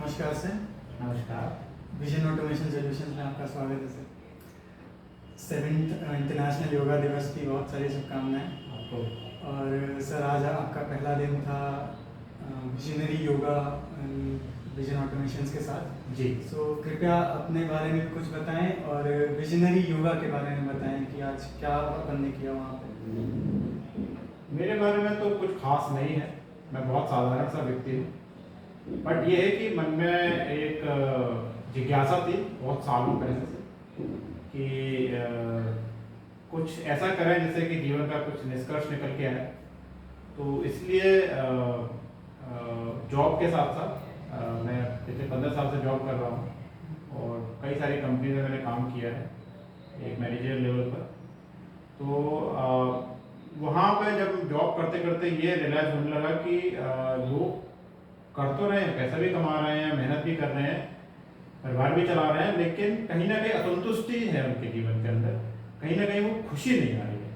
नमस्कार सर। नमस्कार। Vision automation solutions में आपका स्वागत है सर। 7th इंटरनेशनल योगा दिवस की बहुत सारी शुभकामनाएं आपको। और सर आज आपका पहला दिन था विजनरी योगा विजन ऑटोमेशंस के साथ जी। सो कृपया अपने बारे में कुछ बताएं और विजनरी योगा के बारे में बताएं कि आज क्या अपन ने किया वहाँ पे। मेरे बारे में तो कुछ खास नहीं है, मैं बहुत साधारण सा व्यक्ति हूँ। बट ये है कि मन में एक जिज्ञासा थी बहुत सालों पहले से कि कुछ ऐसा करें जिससे कि जीवन का कुछ निष्कर्ष निकल के आए। तो इसलिए जॉब के साथ साथ मैं पिछले 15 साल से जॉब कर रहा हूँ और कई सारी कंपनी में मैंने काम किया है एक मैनेजर लेवल पर। तो वहाँ पे जब जॉब करते करते ये रियलाइज होने लगा कि लोग कर तो रहे हैं, पैसा भी कमा रहे हैं, मेहनत भी कर रहे हैं, परिवार भी चला रहे हैं, लेकिन कहीं ना कहीं असंतुष्टि है उनके जीवन के अंदर, कहीं ना कहीं वो खुशी नहीं आ रही है।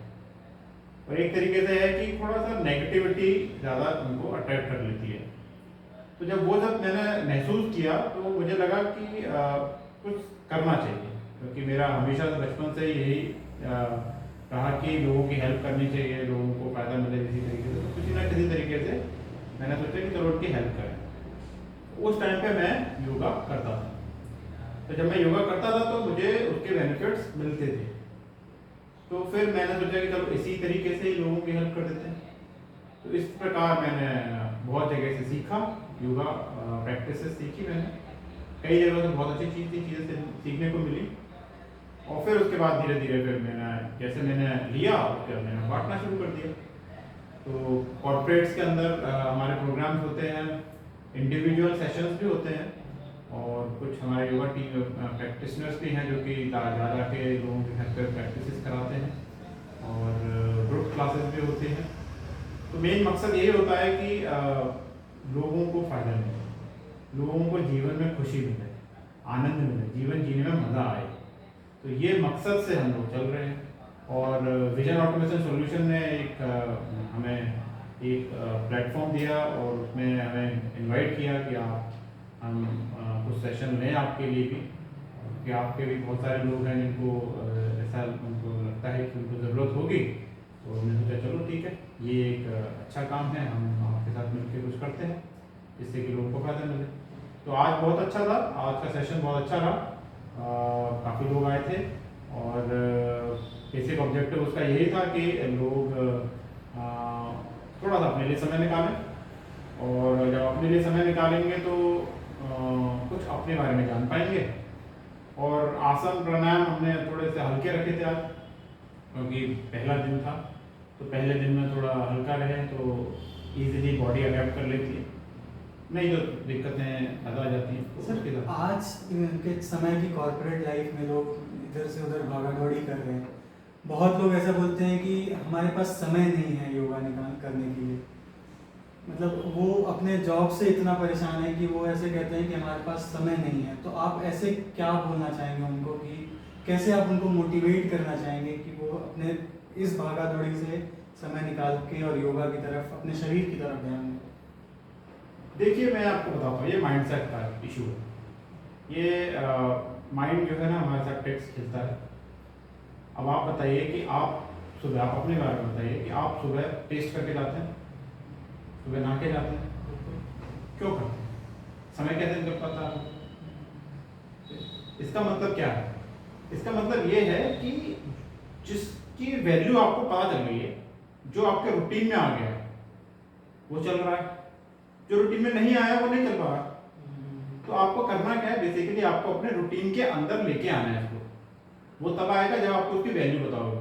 और एक तरीके से है कि थोड़ा सा नेगेटिविटी ज़्यादा उनको अट्रैक्ट कर लेती है। तो जब मैंने महसूस किया तो मुझे लगा कि कुछ करना चाहिए, क्योंकि मेरा हमेशा से बचपन से यही रहा कि लोगों की हेल्प करनी चाहिए, लोगों को फ़ायदा मिले किसी तरीके से। तो किसी ना किसी तरीके से मैंने सोचा कि चलो उनकी हेल्प करें। उस टाइम पे मैं योगा करता था। तो जब मैं योगा करता था तो मुझे उसके बेनिफिट्स मिलते थे। तो फिर मैंने सोचा कि चलो इसी तरीके से ही लोगों की हेल्प कर देते हैं। तो इस प्रकार मैंने बहुत जगह से सीखा, योगा प्रैक्टिसेस सीखी मैंने, कई जगहों से बहुत अच्छी चीज़ें सीखने को मिली। और फिर उसके बाद धीरे धीरे फिर मैंने लिया, उसके बाद मैंने बांटना शुरू कर दिया। तो कॉर्पोरेट्स के अंदर हमारे प्रोग्राम्स होते हैं, इंडिविजुअल सेशंस भी होते हैं, और कुछ हमारे योगा टीम प्रैक्टिशनर्स भी हैं जो कि जा के लोगों के घर पर प्रैक्टिसेस कराते हैं, और ग्रुप क्लासेस भी होते हैं। तो मेन मकसद यही होता है कि लोगों को फ़ायदा मिले, लोगों को जीवन में खुशी मिले, आनंद मिले, जीवन जीने में मज़ा आए। तो ये मकसद से हम लोग चल रहे हैं। और विजन ऑटोमेशन सॉल्यूशन ने हमें एक प्लेटफॉर्म दिया और उसमें हमें इनवाइट किया कि हम कुछ सेशन लें आपके लिए भी, कि आपके भी बहुत सारे लोग हैं जिनको ऐसा उनको लगता है कि उनको ज़रूरत होगी। तो हमने सोचा चलो ठीक है, ये एक अच्छा काम है, हम आपके साथ मिलकर कुछ करते हैं जिससे कि लोगों को फ़ायदा मिले। तो आज बहुत अच्छा था, आज का सेशन बहुत अच्छा रहा, काफ़ी लोग आए थे। और बेसिक ऑब्जेक्टिव उसका यही था कि लोग थोड़ा सा अपने लिए समय निकालें, और जब अपने लिए समय निकालेंगे तो कुछ अपने बारे में जान पाएंगे। और आसन प्राणायाम हमने थोड़े से हल्के रखे थे आज, क्योंकि पहला दिन था। तो पहले दिन में थोड़ा हल्का रहे तो ईजिली बॉडी अडेप्ट कर लेती है, नहीं तो दिक्कतें ज़्यादा आ जाती हैं। तो सर आज के समय की कॉर्पोरेट लाइफ में लोग इधर से उधर भागा दौड़ी कर रहे हैं। बहुत लोग ऐसा बोलते हैं कि हमारे पास समय नहीं है योगा निकाल करने के लिए, मतलब वो अपने जॉब से इतना परेशान है कि वो ऐसे कहते हैं कि हमारे पास समय नहीं है। तो आप ऐसे क्या बोलना चाहेंगे उनको, कि कैसे आप उनको मोटिवेट करना चाहेंगे कि वो अपने इस भागा दौड़ी से समय निकाल के और योगा की तरफ, अपने शरीर की तरफ ध्यान दें? देखिए, मैं आपको बताता हूँ, ये माइंडसेट का इशू है। ये माइंड जो है ना हमारे साथ ट्रिक्स खेलता है। अब आप बताइए कि आप सुबह, आप अपने बारे में बताइए कि आप सुबह टेस्ट करके जाते हैं, सुबह नहा के जाते हैं, क्यों करते हैं? समय कैसे निकल पाता है? इसका मतलब क्या है? इसका मतलब ये है कि जिसकी वैल्यू आपको पता चल गई है, जो आपके रूटीन में आ गया है, वो चल रहा है। जो रूटीन में नहीं आया वो नहीं चल पा रहा। तो आपको करना क्या है, बेसिकली आपको अपने रूटीन के अंदर लेके आना है इसको। वो तब आएगा जब आपको उसकी वैल्यू बताओगे।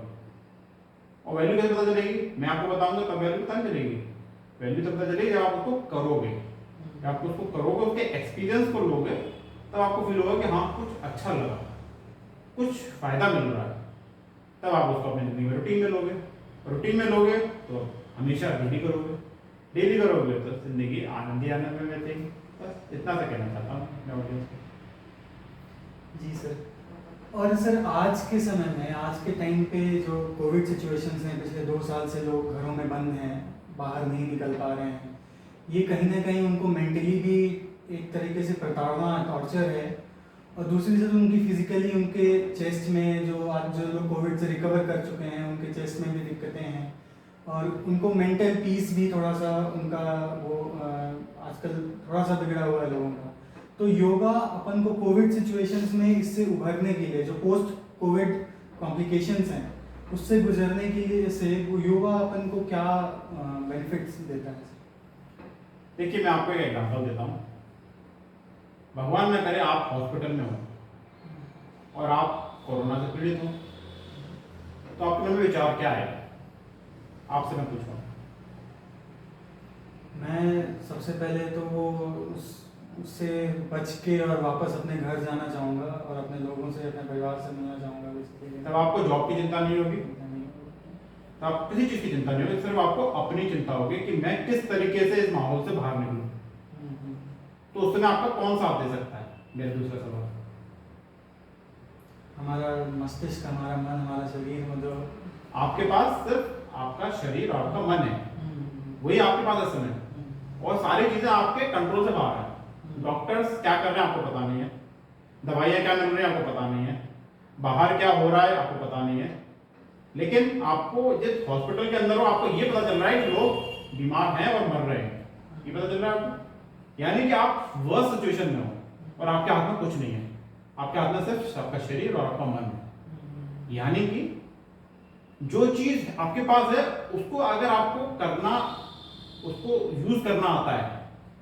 और वैल्यू कैसे पता चलेगी? मैं आपको बताऊंगा तब वैल्यू पता नहीं चलेगी। वैल्यू तब पता चलेगी जब आप उसको करोगे, जब आप उसको करोगे, उसके एक्सपीरियंस को लोगे, तब आपको फील होगा कि हाँ कुछ अच्छा लगा, कुछ फ़ायदा मिल रहा है। तब आप उसको अपनी ज़िंदगी में रूटीन में लोगे। रूटीन में लोगे तो हमेशा डेली करोगे, डेली करोगे तो जिंदगी आनंद ही आनंद में बैठेगी। बस इतना सा कहना चाहता हूँ मैं ऑडियंस को। जी सर। और सर आज के समय में, आज के टाइम पे जो कोविड सिचुएशंस हैं, पिछले 2 साल से लोग घरों में बंद हैं, बाहर नहीं निकल पा रहे हैं, ये कहीं ना कहीं उनको मेंटली भी एक तरीके से प्रताड़ना, टॉर्चर है। और दूसरी से तो उनकी फिजिकली उनके चेस्ट में जो आज जो लोग कोविड से रिकवर कर चुके हैं उनके चेस्ट में भी दिक्कतें हैं, और उनको मेंटल पीस भी थोड़ा सा उनका वो आजकल थोड़ा सा बिगड़ा हुआ है लोगों का। तो योगा अपन को कोविड सिचुएशंस में इससे उभरने के लिए, जो पोस्ट कोविड कॉम्प्लिकेशंस हैं उससे गुजरने के लिए से वो योगा अपन को क्या बेनिफिट्स देता है? देखिए, मैं आपको एक एग्जांपल देता हूँ। भगवान न करे आप हॉस्पिटल में हो और आप कोरोना से पीड़ित हो, तो आपके मन में विचार क्या आएगा? आपसे मैं पूछ रहा हूँ। मैं सबसे पहले तो वो उससे बच के और वापस अपने घर जाना चाहूँगा और अपने लोगों से, अपने परिवार से मिलना चाहूँगा। बेसिकली तब आपको जॉब की चिंता नहीं होगी, तो आप किसी चीज़ की चिंता नहीं होगी, सिर्फ आपको अपनी चिंता होगी कि मैं किस तरीके से इस माहौल से बाहर निकलूँ। तो उस समय आपका कौन साथ दे सकता है? मेरा दूसरा सवाल। हमारा मस्तिष्क, हमारा मन, हमारा शरीर, मतलब आपके पास सिर्फ आपका शरीर और आपका मन है, वही आपके पास इस समय, और सारी चीजें आपके कंट्रोल से बाहर है। डॉक्टर्स क्या कर रहे हैं आपको पता नहीं है, दवाइयाँ क्या मिल रही हैं आपको पता नहीं है, बाहर क्या हो रहा है आपको पता नहीं है। लेकिन आपको जिस हॉस्पिटल के अंदर हो आपको ये पता चल रहा है कि लोग बीमार हैं और मर रहे हैं, ये पता चल रहा है आपको। यानी कि आप वर्स्ट सिचुएशन में हो और आपके हाथ में कुछ नहीं है, आपके हाथ में सिर्फ आपका शरीर और आपका मन है। यानी कि जो चीज आपके पास है उसको अगर आपको करना, उसको यूज करना आता है,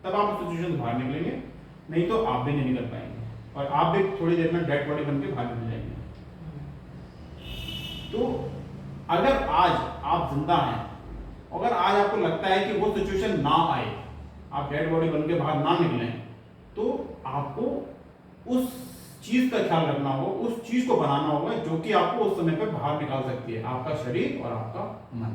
तब आप उस सिचुएशन से बाहर निकलेंगे, नहीं तो आप भी नहीं निकल पाएंगे और आप भी थोड़ी देर में डेड बॉडी बन के बाहर निकल जाएंगे। तो अगर आज आप जिंदा हैं, अगर आज आपको लगता है कि वो सिचुएशन ना आए, आप डेड बॉडी बन के बाहर ना निकलें, तो आपको उस चीज का ख्याल रखना होगा, उस चीज को बनाना होगा जो कि आपको उस समय पे बाहर निकाल सकती है, आपका शरीर और आपका मन।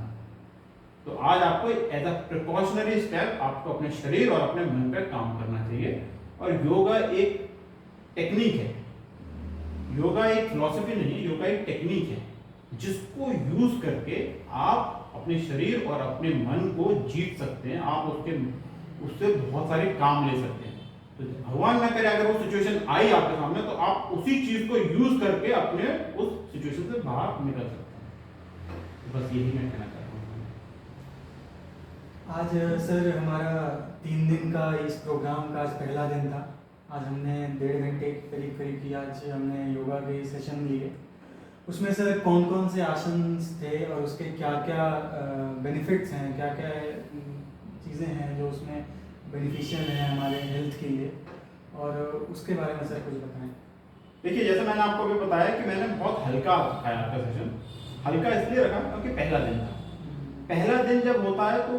तो आज आपको एज अ प्रिकॉशनरी स्टेप आपको अपने शरीर और अपने मन पे काम करना चाहिए। और योगा एक टेक्निक है, योगा एक फिलॉसफी नहीं, योगा एक टेक्निक है जिसको यूज करके आप अपने शरीर और अपने मन को जीत सकते हैं, आप उससे बहुत सारे काम ले सकते हैं। तो भगवान ना करे अगर वो सिचुएशन आई आपके सामने, तो आप उसी चीज को यूज करके अपने उस सिचुएशन से बाहर निकल सकते हैं। तो बस यही मैं कहना चाहता हूँ। आज सर हमारा 3 दिन का इस प्रोग्राम का आज पहला दिन था। आज हमने 1.5 घंटे करीब करीब की आज हमने योगा के सेशन लिए। उसमें सर कौन कौन से आसन थे और उसके क्या क्या बेनिफिट्स हैं, क्या क्या चीज़ें हैं जो उसमें बेनिफिशियल है हमारे हेल्थ के लिए, और उसके बारे में सर कुछ बताएं। देखिए, जैसे मैंने आपको अभी बताया कि मैंने बहुत हल्का रखाया था सेशन। हल्का इसलिए रखा क्योंकि पहला दिन था। पहला दिन जब होता है तो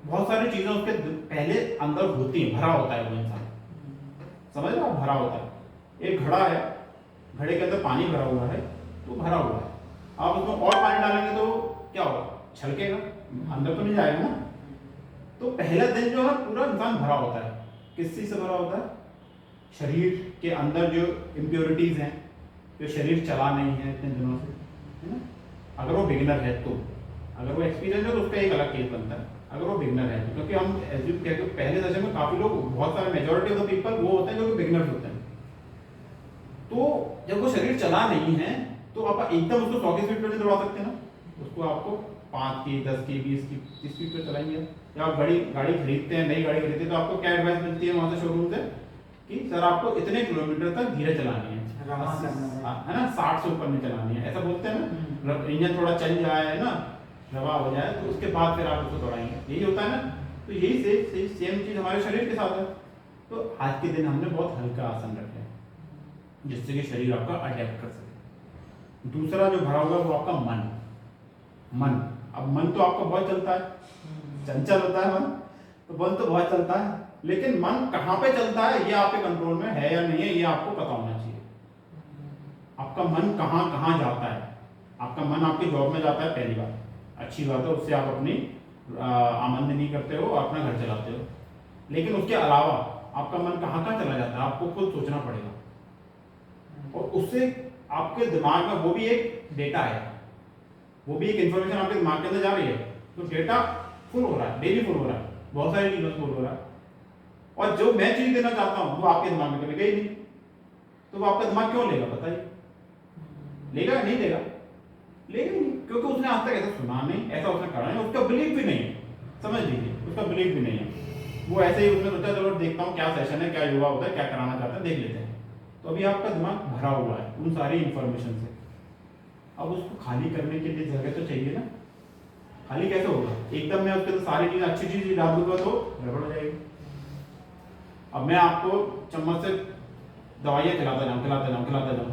बहुत सारी चीजें उसके पहले अंदर होती हैं, भरा होता है वो इंसान, समझ रहे हो, भरा होता है। एक घड़ा है, घड़े के अंदर पानी भरा हुआ है, तो भरा हुआ है, आप उसमें और पानी डालेंगे तो क्या होगा, छलकेगा, अंदर तो नहीं जाएगा ना। तो पहला दिन जो है पूरा इंसान भरा होता है। किस चीज से भरा होता है? शरीर के अंदर जो इम्प्योरिटीज हैं, जो शरीर चला नहीं है इतने दिनों से, है ना। अगर वो बिगिनर है तो, अगर वो एक्सपीरियंस है तो उसका एक अलग केस बनता है। अगर वो बिगिनर है, क्योंकि हम एज्यूम कहते हैं पहले सेशन में काफी लोग, बहुत सारे मेजोरिटी ऑफ द पीपल वो होते हैं जो कि बिगिनर्स होते हैं। तो जब वो शरीर चला नहीं है तो आप एकदम उसको 100 की स्पीड पर नहीं दौड़ा सकते ना, उसको आपको 5 की, 10 की, 20 की, 30 स्पीड पर चलाएंगे। या आप गाड़ी खरीदते हैं, नई गाड़ी खरीदते हैं, तो आपको क्या एडवाइस मिलती है वहाँ से शोरूम से कि सर आपको इतने किलोमीटर तक धीरे चलानी है, है ना, 60 से ऊपर नहीं चलानी है, ऐसा बोलते हैं ना। इंजन थोड़ा चल जाए, है ना, रवा हो जाए, तो उसके बाद फिर आप उसको दौड़ाएंगे, यही होता है ना। तो यही सेम चीज़ हमारे शरीर के साथ है। तो आज के दिन हमने बहुत हल्का आसन रखे हैं जिससे कि शरीर आपका अडेप्ट कर सके। दूसरा जो भरा हुआ है वो आपका मन। अब मन तो आपका बहुत चलता है, चंचल होता है मन, तो मन तो बहुत चलता है, लेकिन मन कहाँ पे चलता है ये आपके कंट्रोल में है या नहीं है, ये आपको पता होना चाहिए। आपका मन कहाँ कहाँ जाता है। आपका मन आपकी जॉब में जाता है, पहली बात, अच्छी बात है, उससे आप अपनी आमदनी करते हो और अपना घर चलाते हो। लेकिन उसके अलावा आपका मन कहाँ कहाँ चला जाता है आपको खुद सोचना पड़ेगा, और उससे आपके दिमाग में वो भी एक डेटा है, वो भी एक इंफॉर्मेशन आपके दिमाग के अंदर जा रही है। तो डेटा फुल हो रहा है, डेली फुल हो रहा है, बहुत सारी चीज़ों से फुल हो रहा है। और जो मैं चीज देना चाहता हूँ वो आपके दिमाग में कभी गई नहीं, तो वो आपका दिमाग क्यों लेगा बताइए? लेगा या नहीं लेगा? लेगा ही नहीं, क्योंकि उसने आज तक ऐसा सुना नहीं, ऐसा उसने करा नहीं, उसका बिलीव भी नहीं है। समझ लीजिए, उसका बिलीव भी नहीं है। वो ऐसे ही उसने सोचा चलो देखता हूँ क्या सेशन है, क्या योगा होता है, क्या कराना चाहता है, देख लेते हैं। तो अभी आपका दिमाग भरा हुआ है उन सारी इंफॉर्मेशन से। अब उसको खाली करने के लिए जगह तो चाहिए ना। खाली कैसे होगा? एकदम मैं उसके तो सारी चीजें अच्छी चीज डाल दूंगा तो गड़बड़ हो जाएगी। अब मैं आपको चम्मच से दवाइयाँ खिलाता जाऊँ,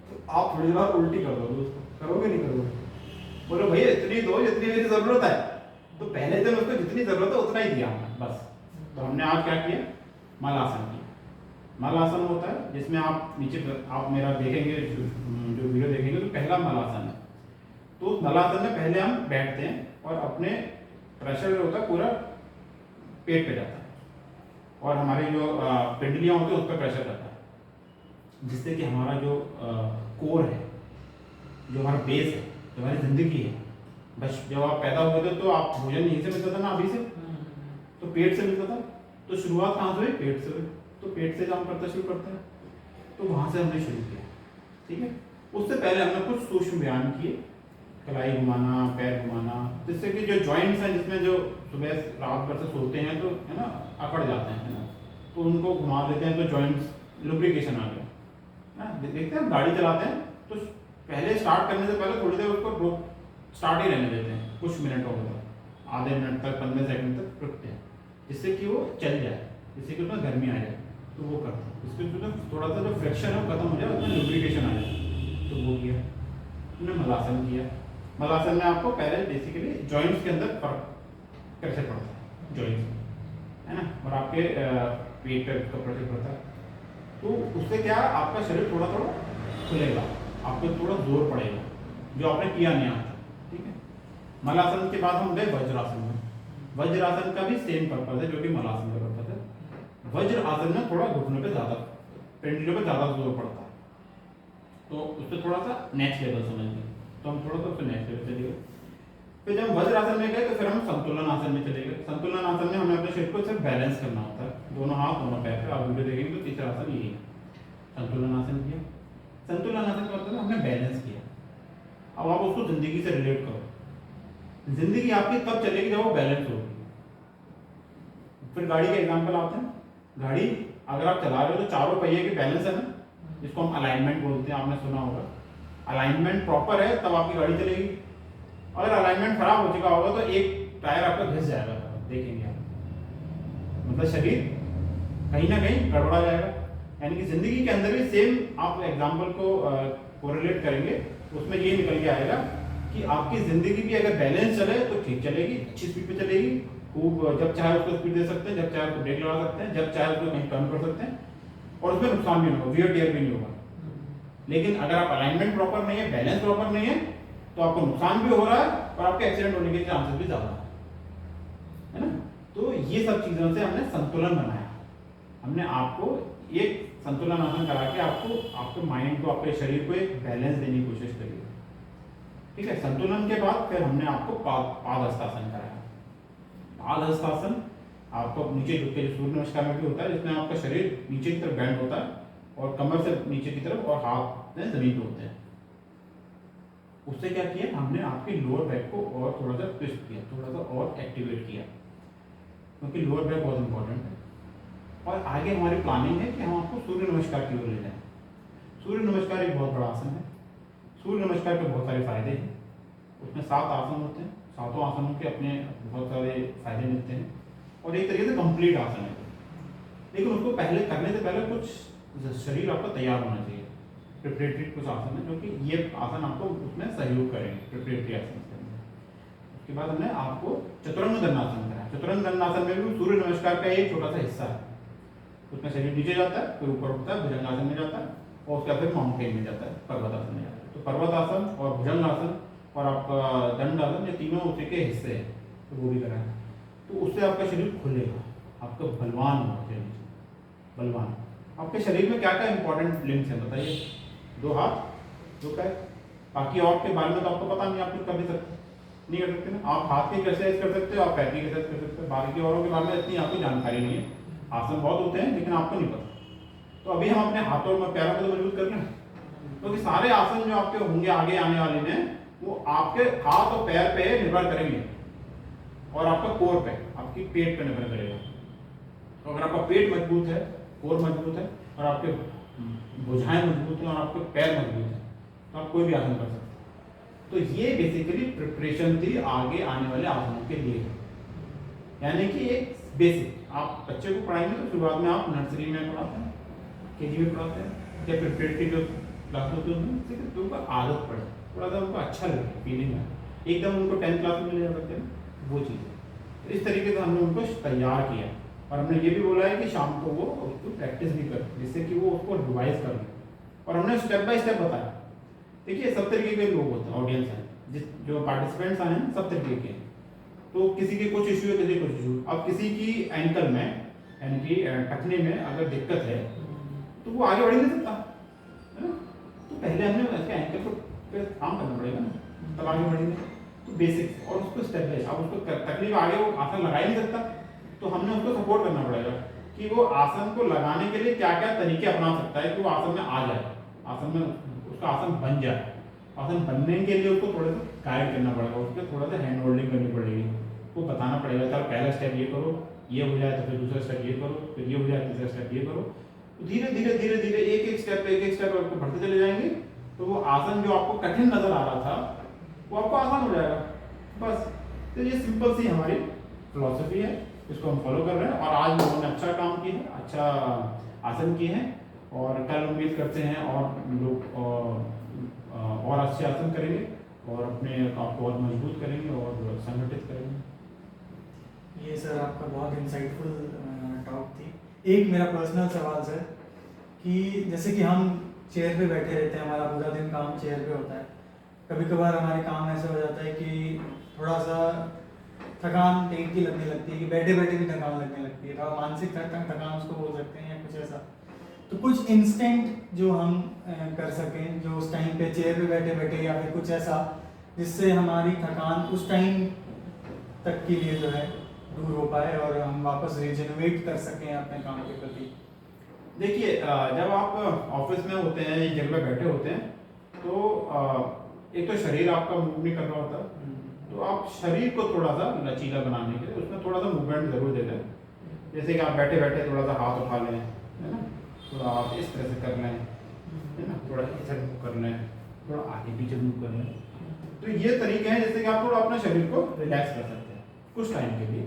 तो आप थोड़ी देर उल्टी कर दोगे, उसको करोगे नहीं करोगे? बोलो भैया इतनी दो जितनी मेरी जरूरत है। तो पहले दिन उसको जितनी जरूरत है उतना ही दिया हमने बस। तो हमने आज क्या किया? मलासन किया। मलासन होता है जिसमें आप नीचे आप मेरा देखेंगे जो वीडियो देखेंगे, तो पहला मलासन है। तो उस मलासन में पहले हम बैठते हैं और अपने प्रेशर जो होता है पूरा पेट पे जाता है और हमारी जो पिंडलियाँ होती है उस पर प्रेशर रहता है, जिससे कि हमारा जो कोर है, जो हमारा बेस है, जो हमारी जिंदगी है। बस जब आप पैदा हुए थे तो आप भोजन यहीं से मिलता था ना, अभी से तो पेट से मिलता था। तो शुरुआत कहाँ से हुई? पेट से हुई। तो पेट से काम करता शुरू करते हैं, तो वहाँ से हमने शुरू किया। ठीक है, उससे पहले हमने कुछ सूक्ष्म व्यायाम किए, कलाई घुमाना, पैर घुमाना, जिससे कि जो जॉइंट्स हैं जिसमें जो सुबह रात भर से सोते हैं तो है ना अकड़ जाते हैं, है ना, तो उनको घुमा देते हैं तो जॉइंट्स लुब्रिकेशन आ गया ना। देखते हैं गाड़ी चलाते हैं तो पहले स्टार्ट करने से पहले थोड़ी देर उसको स्टार्ट ही रहने देते हैं, कुछ मिनटों में, आधे मिनट तक, 15 सेकंड तक रुकते हैं, जिससे कि वो चल जाए, जिससे कि उसमें गर्मी आ जाए। तो वो करते हैं, इसके जो थोड़ा सा जो फ्रिक्शन है वो खत्म हो जाए, उसमें लुब्रिकेशन आ जाए। तो वो किया हमने। मलासन किया। मलासन में आपको पहले बेसिकली जॉइंट्स के अंदर फर्क कैसे पड़ता है, जॉइंट्स में, है ना, और आपके पेट का प्रेशर पड़ता है। तो उससे क्या आपका शरीर थोड़ा थोड़ा खुलेगा, आपको थोड़ा जोर पड़ेगा, जो आपने किया नहीं आता। ठीक है, मलासन के बाद हम गए वज्रासन में। वज्रासन का भी सेम पर्पज है जो कि मलासन का पर्पज है। वज्र आसन में थोड़ा घुटनों पे ज़्यादा, पेंडलियों पे ज़्यादा जोर पड़ता है, तो उससे थोड़ा सा नेक्स्ट लेवल समझिए। तो हम थोड़ा सा उससे नेक्स्ट लेवल चले गए। फिर जब वज्रासन में गए तो फिर हम संतुलन आसन में चले गए। संतुलन आसन में हमें अपने शरीर को सिर्फ बैलेंस करना होता है, दोनों हाथ दोनों पैर पे। आप वीडियो देखेंगे तो तीसरा आसन यही है, संतुलन आसन किया। संतुलन आसन का मतलब हमने बैलेंस किया। अब आप उसको जिंदगी से रिलेट करो। जिंदगी आपकी तब चलेगी जब वो बैलेंस होगी। फिर गाड़ी का एग्जांपल आते हैं। गाड़ी अगर आप चला रहे हो तो चारों पहिए के बैलेंस है ना, जिसको हम अलाइनमेंट बोलते हैं, आपने सुना होगा। अलाइनमेंट प्रॉपर है तब आपकी गाड़ी चलेगी। अगर अलाइनमेंट खराब हो चुका होगा तो एक टायर आपका घिस जाएगा, देखेंगे आप, मतलब शरीर कहीं ना कहीं गड़बड़ा जाएगा। यानी कि जिंदगी के अंदर भी सेम आप एग्जाम्पल को कोरिलेट करेंगे, उसमें ये निकल के आएगा कि आपकी जिंदगी भी अगर बैलेंस चले तो ठीक चलेगी, अच्छी स्पीड पे चलेगी, खूब, जब चाहे उसको स्पीड दे सकते हैं, जब चाहे उसको ब्रेक लगा सकते हैं, जब चाहे उसको कहीं टर्न कर सकते हैं, और उसमें नुकसान भी नहीं होगा, वियर टियर भी नहीं होगा। लेकिन अगर आप अलाइनमेंट प्रॉपर नहीं है, बैलेंस प्रॉपर नहीं है, तो आपको नुकसान भी हो रहा है और आपके एक्सीडेंट होने के चांसेस भी ज्यादा है ना। तो ये सब चीजों से हमने संतुलन बनाया। हमने आपको एक संतुलन आसन करा के आपके माइंड को, आपके शरीर को एक बैलेंस देने की कोशिश करी। ठीक है, संतुलन के बाद फिर हमने आपको पादहस्तासन कराया। पादहस्तासन आपको नीचे झुक के, सूर्य नमस्कार में भी होता है, जिसमें आपका शरीर नीचे की तरफ बेंड होता है और कमर से नीचे की तरफ और हाथ जमीन पे होते हैं। उससे क्या किया हमने, आपके लोअर बैक को और थोड़ा सा ट्विस्ट किया, थोड़ा सा और एक्टिवेट किया, क्योंकि लोअर बैक बहुत इंपॉर्टेंट है। और आगे हमारी प्लानिंग है कि हम आपको सूर्य नमस्कार की ओर ले जाएं। सूर्य नमस्कार एक बहुत बड़ा आसन है। सूर्य नमस्कार के बहुत सारे फायदे हैं। उसमें 7 आसन होते हैं, सातों आसनों के अपने बहुत सारे फायदे मिलते हैं और एक तरीके से कंप्लीट आसन है। लेकिन उसको पहले करने से पहले कुछ शरीर आपका तैयार होना चाहिए। प्रिपरेटरी कुछ आसन है जो कि ये आसन आपको उसमें सहयोग करेंगे, प्रिपरेटरी आसन के अंदर। उसके बाद हमने आपको चतुरंग दंडासन कराया। चतुरंग दंडासन में भी सूर्य नमस्कार का एक छोटा सा हिस्सा है। उसमें शरीर नीचे जाता है, फिर ऊपर उठता है, भुजंगासन में जाता है और उसके बाद फिर माउंटेन में जाता है, पर्वतासन में जाता है। तो पर्वतासन और भुजंगासन और आपका दंडासन, ये तीनों उसी के हिस्से हैं, तो वो भी कराएं। तो उससे आपका शरीर खुलेगा, आपका बलवान होगा, बलवान। आपके शरीर में क्या क्या इंपॉर्टेंट लिंक्स हैं बताइए? 2 हाथ, 2 पैर, बाकी और के बारे में तो आपको पता नहीं, आप कुछ कर भी सकते नहीं कर सकते ना। आप हाथ की एक्सरसाइज कर सकते हो, आप पैर की एक्सरसाइज कर सकते हो, बाकी औरों के बारे में इतनी आपको जानकारी नहीं है। आसन बहुत होते हैं लेकिन आपको नहीं पता। तो अभी हम अपने हाथों और पैरों को तो मजबूत कर लें, क्योंकि सारे आसन जो आपके होंगे आगे आने वाले में वो आपके हाथ और पैर पे निर्भर करेंगे और आपका कोर पे, आपकी पेट पे निर्भर करेगा। तो अगर आपका पेट मजबूत है, कोर मजबूत है और आपके भुजाएं मजबूत हैं और आपके पैर मजबूत हैं तो आप कोई भी आसन कर सकते हैं। तो ये बेसिकली प्रिपरेशन थी आगे आने वाले आसनों के लिए, यानी कि एक बेसिक आप बच्चे को पढ़ाएंगे तो शुरुआत में आप नर्सरी में पढ़ाते हैं, केजी में पढ़ाते हैं या प्रिपरेटरी जो क्लास होती है उसमें, तो उनको आदत पड़े, थोड़ा सा उनको अच्छा लगे, फीलिंग है, एकदम उनको 10th क्लास में ले जा सकते हैं वो चीज़ है। तो इस तरीके से हमने उनको तैयार किया और हमने ये भी बोला है कि शाम को वो उसको प्रैक्टिस भी करें जिससे कि वो उसको रिवाइज कर लें। और हमने स्टेप बाय स्टेप बताया। देखिए सब तरीके के लोग होते हैं, ऑडियंस हैं, जिस जो पार्टिसिपेंट्स आए हैं सब तरीके के, तो किसी के कुछ इशू है, किसी के कुछ इशू। अब किसी की एंकल में यानी कि टखने में अगर दिक्कत है तो वो आगे बढ़ नहीं सकता है ना, तो पहले हमने उसके एंकल को पे काम करना पड़ेगा ना, तब आगे बढ़ेंगे। तो बेसिक्स और उसको स्टेप बाय, अब उसको तकलीफ आगे वो आसन लगा ही नहीं सकता तो हमने उसको सपोर्ट करना पड़ेगा कि वो आसन को लगाने के लिए क्या क्या तरीके अपना सकता है कि वो आसन में आ जाए, आसन में उसका आसन बन जाए। आसन बनने के लिए उसको थोड़ा सा गाइड करना पड़ेगा, उसको थोड़ा सा हैंड होल्डिंग करनी पड़ेगी, वो बताना पड़ेगा चलो पहला स्टेप ये करो, ये हो जाए तो फिर दूसरा स्टेप ये करो, फिर ये हो जाए तीसरा स्टेप ये करो। तो धीरे धीरे धीरे धीरे एक एक स्टेप आपको बढ़ते चले जाएंगे तो वो आसन जो आपको कठिन नजर आ रहा था वो आपको आसान हो जाएगा बस। तो ये सिंपल सी हमारी फिलॉसफी है, इसको हम फॉलो कर रहे हैं और आज लोगों ने अच्छा काम किया है, अच्छा आसन किए हैं और कल उम्मीद करते हैं और लोग और अच्छे आसन करेंगे और अपने आप को और मजबूत करेंगे और संगठित करेंगे। ये सर आपका बहुत इंसाइटफुल टॉक थी। एक मेरा पर्सनल सवाल सर कि जैसे कि हम चेयर पे बैठे रहते हैं, हमारा पूरा दिन काम चेयर पे होता है, कभी कभार हमारे काम ऐसा हो जाता है कि थोड़ा सा थकान पेट की लगने लगती है कि बैठे बैठे भी थकान लगने लगती है, तो मानसिक थकान उसको बोल सकते हैं या कुछ ऐसा। तो कुछ इंस्टेंट जो हम कर सकें जो उस टाइम पे चेयर पे बैठे बैठे या फिर कुछ ऐसा जिससे हमारी थकान उस टाइम तक के लिए जो है दूर हो पाए और हम वापस रिजेनरेट कर सकें अपने काम के प्रति। देखिए जब आप ऑफिस में होते हैं एक जगह पे बैठे होते हैं तो एक तो शरीर आपका मूव नहीं कर रहा होता, तो आप शरीर को थोड़ा सा लचीला बनाने के लिए उसमें थोड़ा सा मूवमेंट जरूर दे दें। जैसे कि आप बैठे बैठे थोड़ा सा हाथ उठा लें, है ना, थोड़ा आप इस तरह से कर लें, है ना, थोड़ा इधर मूव कर लें, थोड़ा आगे पीछे मूव कर लें। तो ये तरीके हैं जैसे कि आप थोड़ा अपना शरीर को रिलैक्स कर सकते हैं कुछ टाइम के लिए,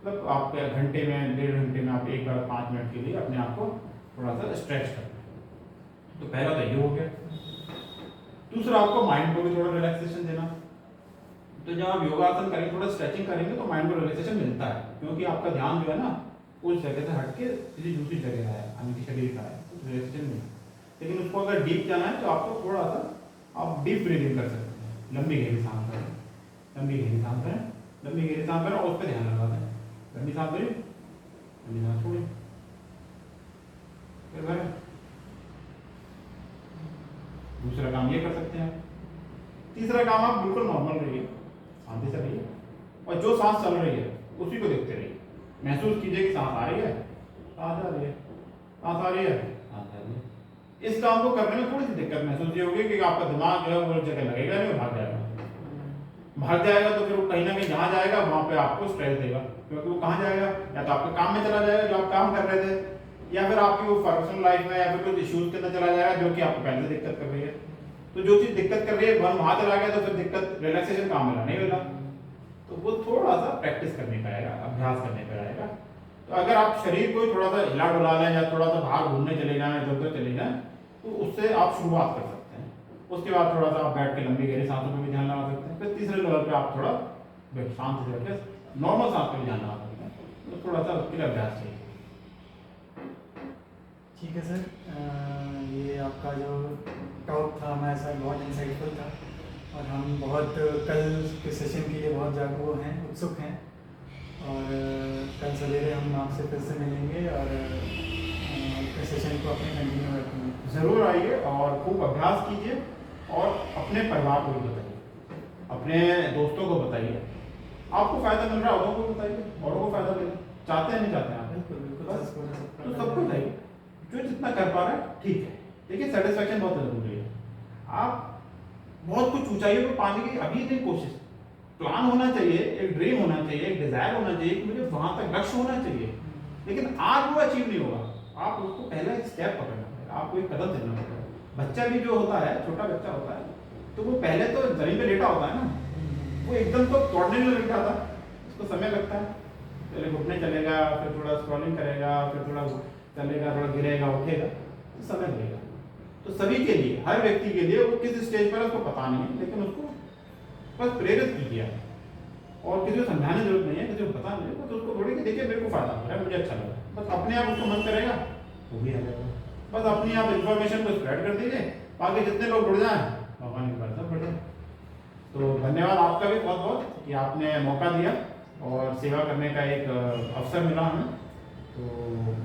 मतलब आप घंटे में 1.5 घंटे में आप एक बार 5 मिनट के लिए अपने आप को थोड़ा सा स्ट्रेच करना। तो पहला तो ये हो गया। दूसरा आपको माइंड को भी थोड़ा रिलैक्सेशन देना। तो जब आप योगासन करेंगे थोड़ा स्ट्रेचिंग करेंगे तो माइंड को रिलैक्सेशन मिलता है, क्योंकि आपका ध्यान जो है ना उस जगह से हट के किसी दूसरी जगह है, यानी कि शरीर का है, तो रिलैक्सेशन नहीं। लेकिन उसको अगर डीप जाना है तो आपको थोड़ा सा आप डीप ब्रीदिंग कर सकते हैं, लंबी गहरी सांस करें, लंबी गहरी सांस करें, लंबी गहरी सांस करें और उस पर ध्यान लगा दें। लंबी सांस करें, लंबी सांस छोड़ें, फिर भरें। दूसरा काम ये कर सकते हैं। तीसरा काम आप बिल्कुल नॉर्मल रहिए, शांति से रहिए और जो सांस चल रही है उसी को देखते रहिए। महसूस कीजिए कि सांस आ रही है, सांस आ रही है, सांस आ रही है, सांस आ रही है। इस काम को करने में थोड़ी सी दिक्कत महसूस ये होगी कि आपका दिमाग जो है वो जगह लगेगा नहीं, भाग जाएगा। भाग जाएगा तो फिर वो कहीं ना कहीं जहाँ जाएगा वहाँ पे आपको स्ट्रेस देगा, क्योंकि वो कहाँ जाएगा, या तो आपके काम में चला जाएगा जो आप काम कर रहे थे, या फिर आपकी वो पर्सनल लाइफ में या फिर कुछ इश्यूज के अंदर चला जाएगा जो कि आपको पहले से दिक्कत कर रही है। तो जो चीज दिक्कत कर रही है वहां चला गया तो फिर दिक्कत रिलैक्सेशन काम मिला नहीं मिला। तो वो थोड़ा सा प्रैक्टिस करने का आएगा, अभ्यास करने का आएगा। तो अगर आप शरीर को थोड़ा सा हिला डुला लें या थोड़ा सा बाहर घूमने चले जाएं, इधर उधर चले जाएं, तो उससे आप शुरुआत कर सकते हैं। उसके बाद थोड़ा सा आप बैठ के लंबी गहरी सांसों पर भी ध्यान लगा सकते हैं। फिर तीसरे लेवल पे आप थोड़ा शांत से रखें, नॉर्मल सांस पर भी ध्यान लगा सकते हैं। तो थोड़ा सा उसके लिए अभ्यास चाहिए। ठीक है सर, ये आपका जो टॉक था हमारे साथ बहुत इंसाइटफुल था और हम बहुत कल के सेशन के लिए बहुत जागरूक हैं, उत्सुक हैं और कल सवेरे हम आपसे फिर से मिलेंगे और सेशन को अपने कंटिन्यू रखेंगे। ज़रूर आइए और खूब अभ्यास कीजिए और अपने परिवार को भी बताइए, अपने दोस्तों को बताइए। आपको फ़ायदा मिल रहा है औरों को बताइए, औरों को फ़ायदा मिले। चाहते हैं नहीं चाहते हैं आप? बिल्कुल बिल्कुल बस, सबको ना सबका तो सबको चाहिए जो जितना कर पा रहा है ठीक है। देखिए सेटिस्फेक्शन बहुत जरूरी है। आप बहुत कुछ ऊंचाइयों पर पाने की अभी नहीं कोशिश, प्लान होना चाहिए, एक ड्रीम होना चाहिए, एक डिजायर होना चाहिए कि मुझे वहां तक लक्ष्य होना चाहिए, लेकिन आज वो अचीव नहीं होगा। आप उसको पहला एक स्टेप पकड़ना पड़ेगा, आपको एक कदम चलना पड़ेगा। बच्चा भी जो होता है, छोटा बच्चा होता है, तो वो पहले तो जमीन पे लेटा होता है ना, वो एकदम तो दौड़ने में लग जाता है, उसको समय लगता है, पहले घुटने चलेगा, फिर थोड़ा स्क्रॉलिंग करेगा, फिर थोड़ा चलेगा, थोड़ा गिरेगा, उठेगा, तो समय लगेगा। तो सभी के लिए, हर व्यक्ति के लिए, वो किस स्टेज पर है उसको पता नहीं है, लेकिन उसको बस प्रेरित कीजिए और किसी को समझाने जरूरत नहीं है, किसी को बताना नहीं है, बस उसको थोड़ी कि देखिए मेरे को फायदा हो रहा है, मुझे अच्छा लग रहा है, बस अपने आप उसको मन करेगा वो भी आ जाएगा। बस अपनी आप इन्फॉर्मेशन को स्प्रेड कर दीजिए, बाकी जितने लोग जुड़ जाएं भगवान की बात सब बढ़ जाए। तो धन्यवाद आपका भी बहुत बहुत कि आपने मौका दिया और सेवा करने का एक अवसर मिला हमें। तो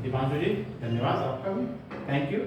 दीपांशु जी धन्यवाद आपका भी, थैंक यू।